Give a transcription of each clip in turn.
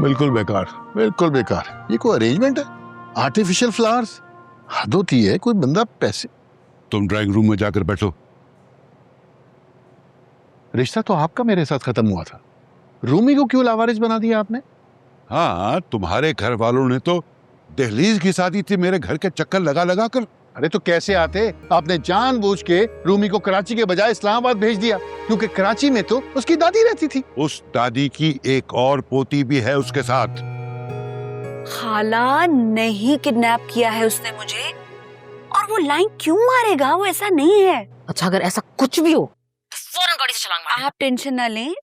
बिल्कुल बेकार, बिल्कुल बेकार। ये कोई अरेंजमेंट है? आर्टिफिशियल फ्लावर्स, हद होती है। कोई बंदा पैसे। तुम ड्राइंग रूम में जाकर बैठो। रिश्ता तो आपका मेरे साथ खत्म हुआ था, रूमी को क्यों लावारिस बना दिया आपने? हाँ, तुम्हारे घर वालों ने तो दहलीज की शादी थी मेरे घर के चक्कर लगा लगा कर। अरे तो कैसे आते? आपने जानबूझ के रूमी को कराची के बजाय इस्लामाबाद भेज दिया, क्योंकि कराची में तो उसकी दादी रहती थी। उस दादी की एक और पोती भी है उसके साथ। खाला नहीं किडनैप किया है उसने मुझे, और वो लाइन क्यों मारेगा? वो ऐसा नहीं है। अच्छा अगर ऐसा कुछ भी हो तो फौरन गाड़ी से छलांग मार। आप टेंशन ना लें,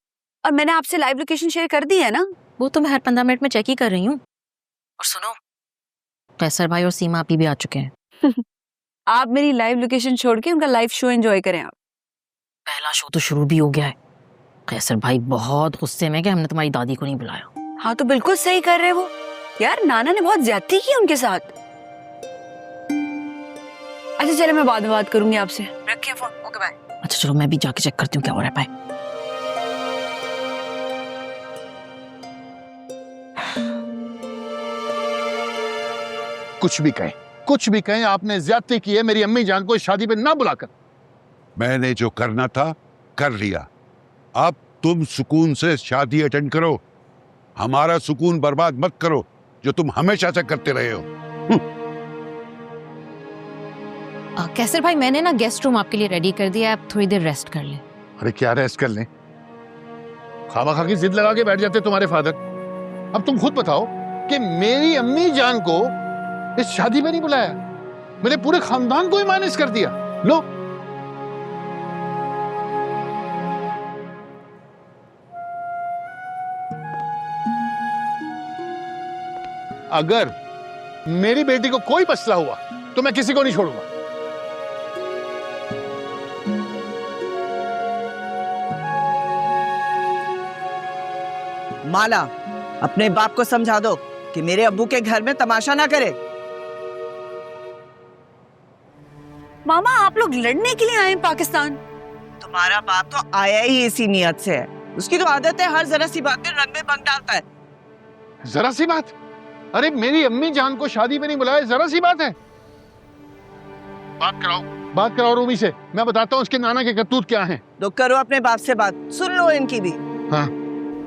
और मैंने आपसे लाइव लोकेशन शेयर कर दी है ना। वो तो मैं हर 15 मिनट में चेक ही कर रही हूँ। और सुनो, कैसर भाई और सीमा आपी भी आ चुके हैं। आप मेरी लाइव लोकेशन छोड़ के उनका लाइव शो एंजॉय करें। आप पहला शो तो शुरू भी हो गया है। कैसर भाई बहुत गुस्से में कि हमने तुम्हारी दादी को नहीं बुलाया। हाँ तो बिल्कुल सही कर रहे वो यार, नाना ने बहुत ज्यादती की उनके साथ। अच्छा चले, मैं बाद में बात करूंगी आपसे। रखिए फोन। Okay bye. अच्छा चलो मैं भी जाके चेक करती हूँ क्या हो रहा है। बाय। कुछ भी कहें, कुछ भी कहें, आपने ज्यादती की है मेरी अम्मी जान को इस शादी पे ना बुलाकर। मैंने जो करना था कर लिया। अब तुम सुकून से शादी अटेंड करो। हमारा सुकून बर्बाद मत करो जो तुम हमेशा से करते रहे हो। कैसर भाई मैंने ना गेस्ट रूम आपके लिए रेडी कर दिया है, आप थोड़ी देर रेस्ट कर लें। अरे क्या रेस्ट कर लें? खामा की जिद लगा के बैठ जाते तुम्हारे फादर। अब तुम खुद बताओ कि मेरी अम्मी जान को इस शादी में नहीं बुलाया, मेरे पूरे खानदान को ही माइनस कर दिया। लो, अगर मेरी बेटी को कोई मसला हुआ तो मैं किसी को नहीं छोड़ूंगा। माला, अपने बाप को समझा दो कि मेरे अब्बू के घर में तमाशा ना करे। मामा आप लोग लड़ने के लिए आए हैं पाकिस्तान? तुम्हारा बाप तो आया ही इसी नियत से है। उसकी तो आदत है हर जरा सी बात में रंग में भंग डालता है। जरा सी बात? अरे मेरी अम्मी जान को शादी में नहीं बुलाया, जरा सी बात है? बात कराओ रूमी से, मैं बताता हूँ उसके नाना के करतूत क्या हैं। तो करो अपने बाप से बात, सुन लो इनकी भी। हाँ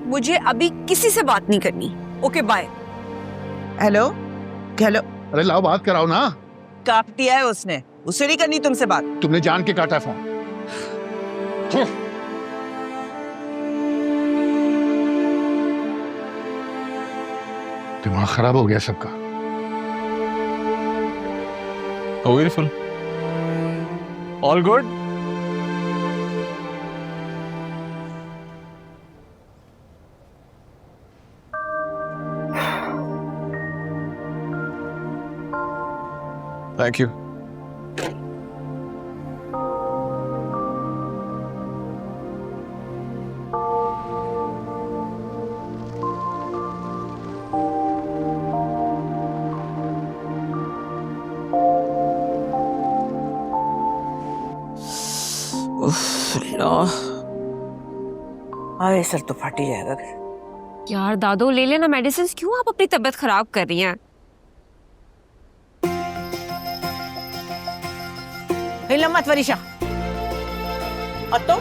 मुझे अभी किसी से बात नहीं करनी। Okay bye. Hello hello. अरे लाओ बात कराओ ना। काट दिया है उसने, उससे नहीं करनी तुमसे बात। तुमने जान के काटा फोन। दिमाग खराब हो गया सबका। Oh, beautiful. All good? Thank you. अरे सर तो फट ही जाएगा। यार दादो ले लेना मेडिसिन, क्यों आप अपनी तबीयत खराब कर रही हैं? हिल मत वरीशा। और तुम?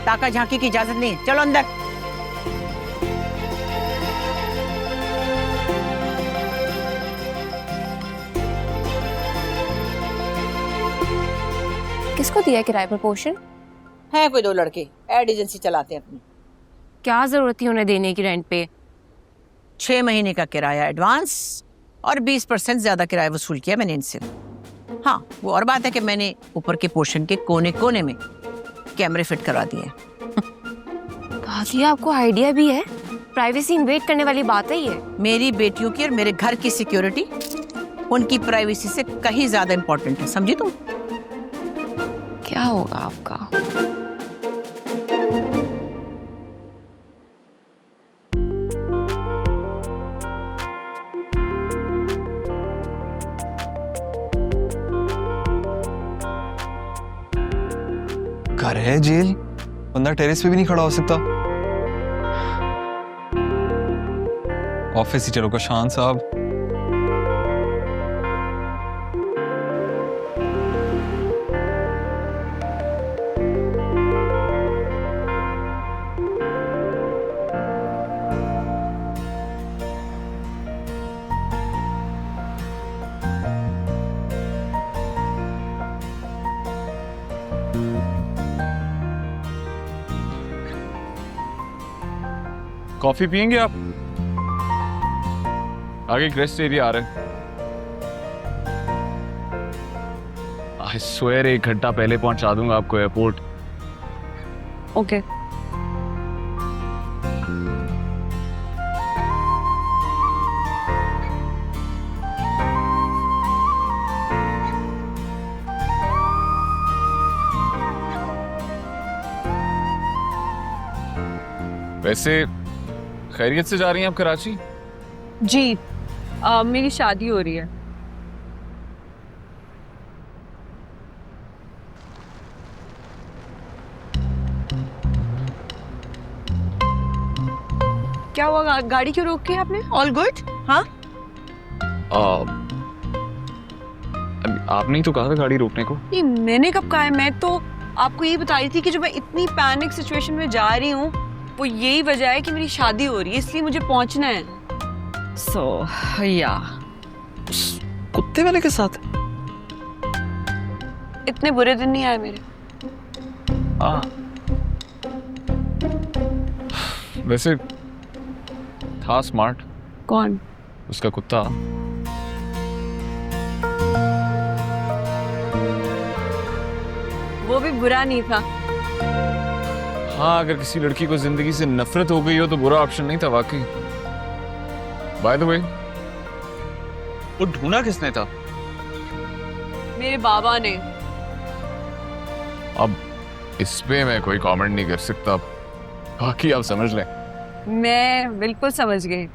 ताका झांकी की इजाजत नहीं, चलो अंदर। किसको दिया किराए पर पोर्शन? है कोई दो लड़के एड एजेंसी चलाते हैं अपनी। क्या जरूरत थी उन्हें देने की रेंट पे? 6 महीने का किराया एडवांस और 20% ज्यादा किराया वसूल किया मैंने इनसे। हाँ वो और बात है कि मैंने ऊपर के पोर्शन के कोने कोने में कैमरे फिट करवा दिए। दादी आपको आइडिया भी है? प्राइवेसी इन्वेट करने वाली बात है ये। मेरी बेटियों की और मेरे घर की सिक्योरिटी उनकी प्राइवेसी से कहीं ज्यादा इंपॉर्टेंट है, समझी तुम? क्या होगा आपका? घर है जेल, बंदा टेरेस पे भी नहीं खड़ा हो सकता। ऑफिस ही चलो शान साहब। कॉफी पियेंगे आप? आगे एक रेस्ट एरिया आ रहा है। आई स्वेयर 1 घंटा पहले पहुंचा दूंगा आपको एयरपोर्ट। ओके वैसे खैरियत से जा रही हैं आप कराची? जी मेरी शादी हो रही है। क्या हुआ, गाड़ी क्यों रोकी है आपने? All good? हाँ, आपने ही तो कहा था गाड़ी रोकने को। नहीं मैंने कब कहा है, मैं तो आपको यही बता रही थी कि जो मैं इतनी पैनिक सिचुएशन में जा रही हूँ वो यही वजह है कि मेरी शादी हो रही है, इसलिए मुझे पहुंचना है। सो या कुत्ते वाले के साथ? इतने बुरे दिन नहीं आए मेरे। वैसे था स्मार्ट कौन? उसका कुत्ता। वो भी बुरा नहीं था। हाँ, अगर किसी लड़की को जिंदगी से नफरत हो गई हो तो बुरा ऑप्शन नहीं था वाकई। बाय द वे, वो ढूंढा किसने था? मेरे बाबा ने। अब इस पे मैं कोई कमेंट नहीं कर सकता, बाकी आप समझ लें। मैं बिल्कुल समझ गई।